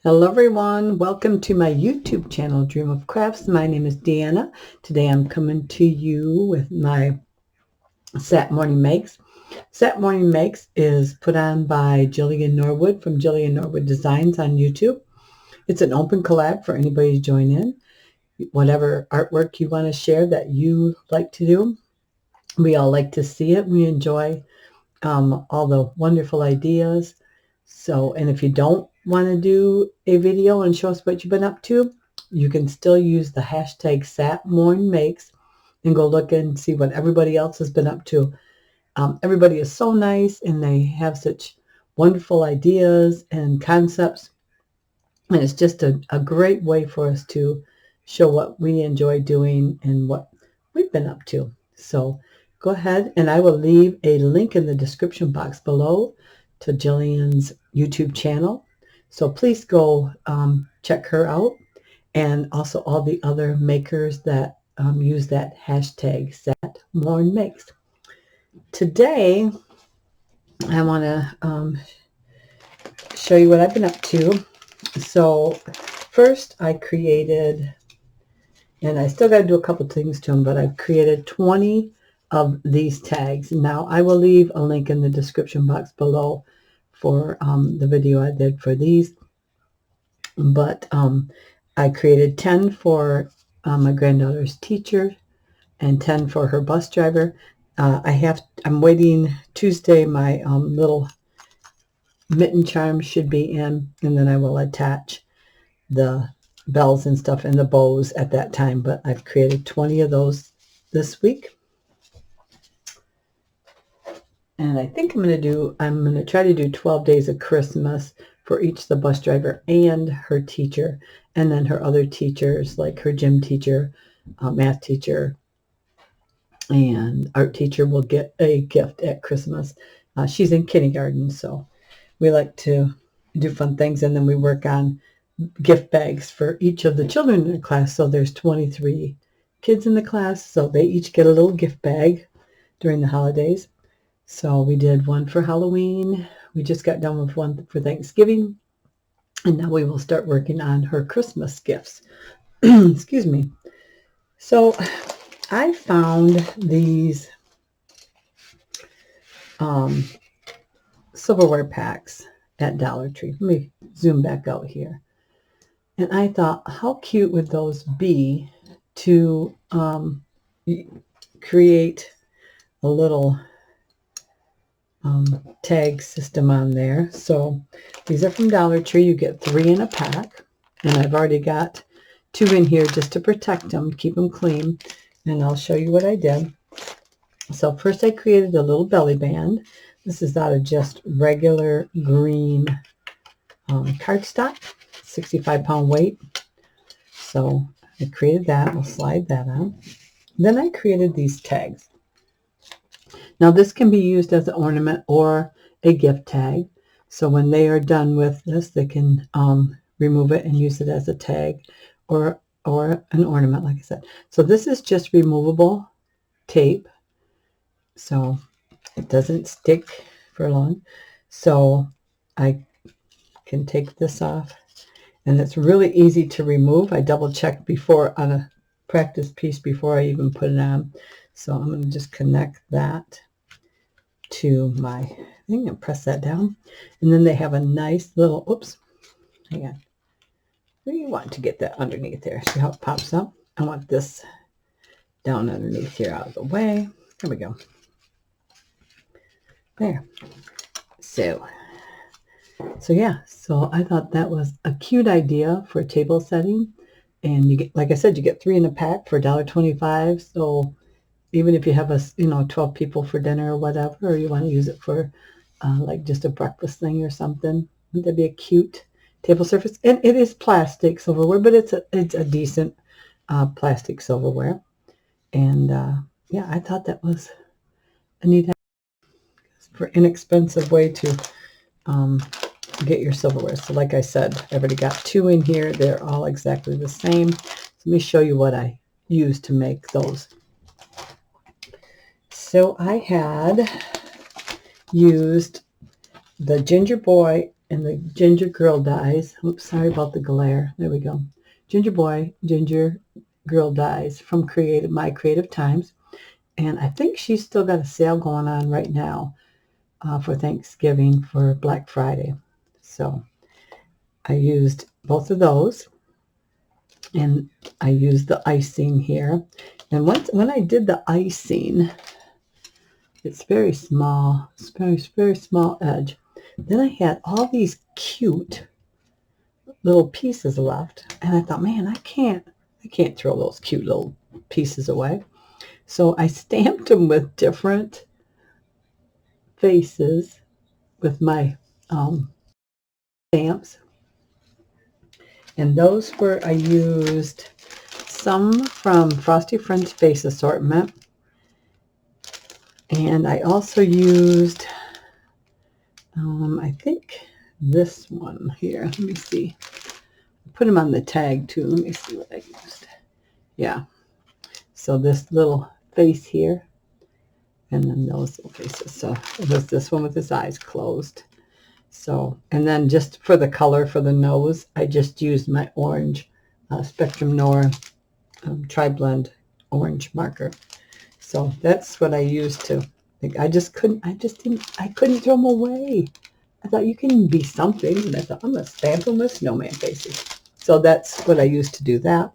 Hello everyone, welcome to my YouTube channel, Dream of Crafts. My name is Deanna. Today I'm coming to you with my Sat Morning Makes. Sat Morning Makes is put on by Jillian Norwood from Jillian Norwood Designs on YouTube. It's an open collab for anybody to join in. Whatever artwork you want to share that you like to do, we all like to see it. We enjoy all the wonderful ideas. So, and if you don't want to do a video and show us what you've been up to, you can still use the hashtag satmornmakes and go look and see what everybody else has been up to. Everybody is so nice and they have such wonderful ideas and concepts. And it's just a great way for us to show what we enjoy doing and what we've been up to. So go ahead, and I will leave a link in the description box below to Jillian's YouTube channel. So please go check her out, and also all the other makers that use that hashtag SatMornMakes. Today, I want to show you what I've been up to. So first I created, and I still got to do a couple things to them, but I've created 20 of these tags. Now I will leave a link in the description box below for the video I did for these. But I created 10 for my granddaughter's teacher and 10 for her bus driver. I'm waiting Tuesday. My little mitten charm should be in, and then I will attach the bells and stuff and the bows at that time. But I've created 20 of those this week. And I think I'm going to try to do 12 days of Christmas for each, the bus driver and her teacher, and then her other teachers, like her gym teacher, math teacher, and art teacher will get a gift at Christmas. She's in kindergarten, so we like to do fun things, and then we work on gift bags for each of the children in the class. So there's 23 kids in the class, so they each get a little gift bag during the holidays. So we did one for Halloween. We just got done with one for Thanksgiving. And now we will start working on her Christmas gifts. Excuse me. So I found these silverware packs at Dollar Tree. Let me zoom back out here. And I thought, how cute would those be to create a little tag system on there. So these are from Dollar Tree. You get 3 in a pack, and I've already got 2 in here just to protect them, keep them clean, and I'll show you what I did. So first I created a little belly band. This is out of just regular green cardstock, 65-pound weight. So I created that. I'll slide that on. Then I created these tags. Now this can be used as an ornament or a gift tag. So when they are done with this, they can remove it and use it as a tag or an ornament, like I said. So this is just removable tape, so it doesn't stick for long. So I can take this off, and it's really easy to remove. I double checked before on a practice piece before I even put it on. So I'm going to just connect that to my thing and press that down. And then they have a nice little, oops, hang on. We want to get that underneath there. See how it pops up? I want this down underneath here out of the way. There we go. There. So yeah, so I thought that was a cute idea for table setting. And you get, like I said, you get 3 in a pack for $1.25. So even if you have 12 people for dinner or whatever, or you want to use it for like just a breakfast thing or something, that'd be a cute table surface. And it is plastic silverware, but it's a decent plastic silverware. And yeah, I thought that was a neat idea for inexpensive way to get your silverware. So like I said, I've already got 2 in here. They're all exactly the same. Let me show you what I used to make those. So I had used the Ginger Boy and the ginger girl dies. Oops, sorry about the glare. There we go. Ginger boy, ginger girl dies from My Creative Times. And I think she's still got a sale going on right now for Thanksgiving, for Black Friday. So I used both of those, and I used the icing here. And when I did the icing, it's very small. It's very small edge. Then I had all these cute little pieces left, and I thought, man, I can't throw those cute little pieces away. So I stamped them with different faces with my stamps, and those were, I used some from Frosty Friends Face Assortment, and I also used I think this one here. Let me see. I put them on the tag too. Let me see what I used. Yeah. So this little face here, and then those little faces. So it was this one with his eyes closed. So, and then just for the color for the nose, I just used my orange Spectrum Noir Tri-Blend orange marker. So that's what I used to. I couldn't throw them away. I thought you can be something, and I thought I'm gonna stamp them with snowman faces. So that's what I used to do that.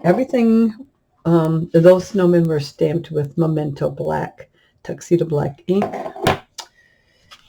Everything, those snowmen were stamped with Memento Black, Tuxedo Black ink.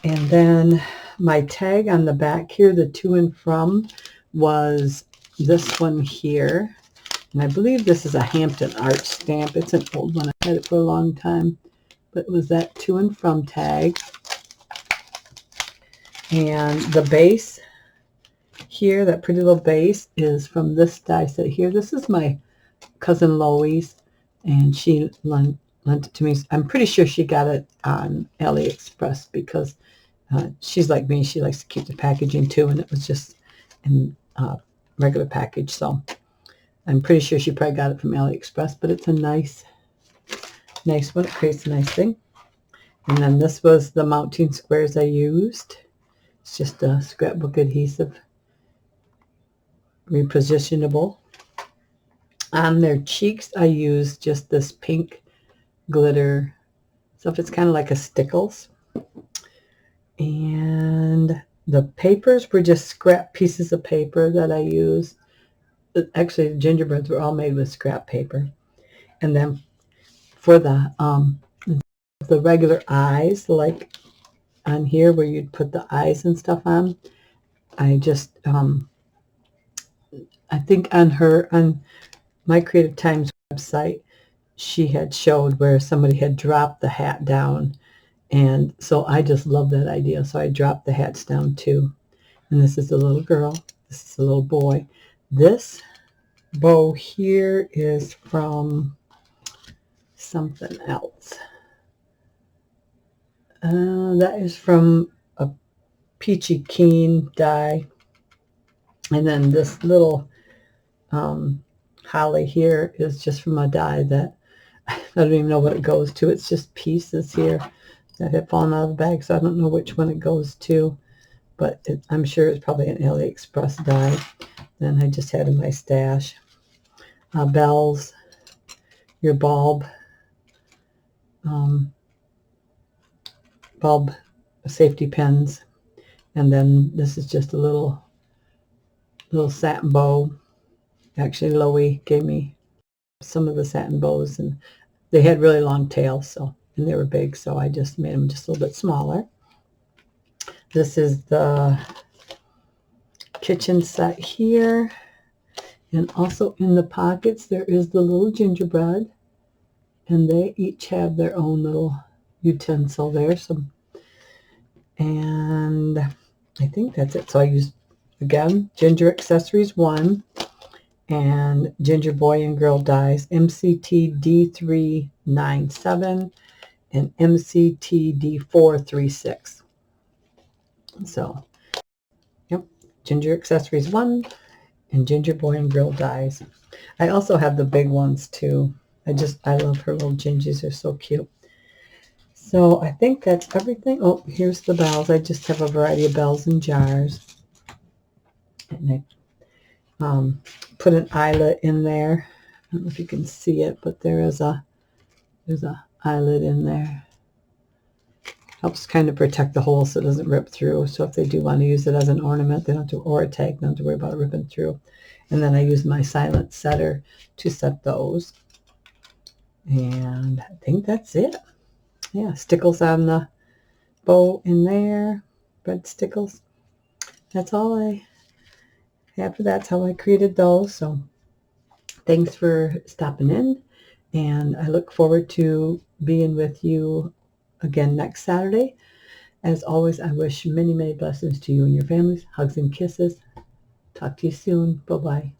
And then my tag on the back here, the to and from, was this one here. And I believe this is a Hampton Art stamp. It's an old one. I had it for a long time. But it was that to and from tag. And the base here, that pretty little base, is from this die set here. This is my cousin Lois, and she lent it to me. I'm pretty sure she got it on AliExpress because she's like me. She likes to keep the packaging too, and it was just in regular package. So I'm pretty sure she probably got it from AliExpress, but it's a nice one. It creates a nice thing. And then this was the mounting squares I used. It's just a scrapbook adhesive, repositionable. On their cheeks, I used just this pink glitter stuff. It's kind of like a Stickles. And the papers were just scrap pieces of paper that I used. Actually, the gingerbreads were all made with scrap paper. And then for the regular eyes, like on here where you'd put the eyes and stuff on, I just I think on My Creative Times website, she had showed where somebody had dropped the hat down, and so I just love that idea. So I dropped the hats down too. And this is a little girl. This is a little boy. This bow here is from something else. That is from a Peachy Keen die. And then this little holly here is just from a die that I don't even know what it goes to. It's just pieces here that have fallen out of the bag, so I don't know which one it goes to, but I'm sure it's probably an AliExpress die. Then I just had in my stash. Bells, your bulb safety pins, and then this is just a little satin bow. Actually, Loie gave me some of the satin bows, and they had really long tails, and they were big, so I just made them just a little bit smaller. This is the kitchen set here, and also in the pockets there is the little gingerbread, and they each have their own little utensil there. And I think that's it. So I used, again, Ginger Accessories 1 and Ginger Boy and Girl Dies, MCT D397 and MCT D436. So, yep, Ginger Accessories 1 and Ginger Boy and Girl Dies. I also have the big ones too. I love her little gingies. They're so cute. So I think that's everything. Oh, here's the bells. I just have a variety of bells in jars. And I put an eyelet in there. I don't know if you can see it, but there's a eyelet in there. Helps kind of protect the hole so it doesn't rip through. So if they do want to use it as an ornament, they don't have to, or a tag, they don't have to worry about it ripping through. And then I use my silent setter to set those. And I think that's it. Yeah, stickles on the bow in there, red stickles. That's all I have for that. That's how I created those. So thanks for stopping in, and I look forward to being with you again next Saturday. As always, I wish many, many blessings to you and your families. Hugs and kisses. Talk to you soon. Bye-bye.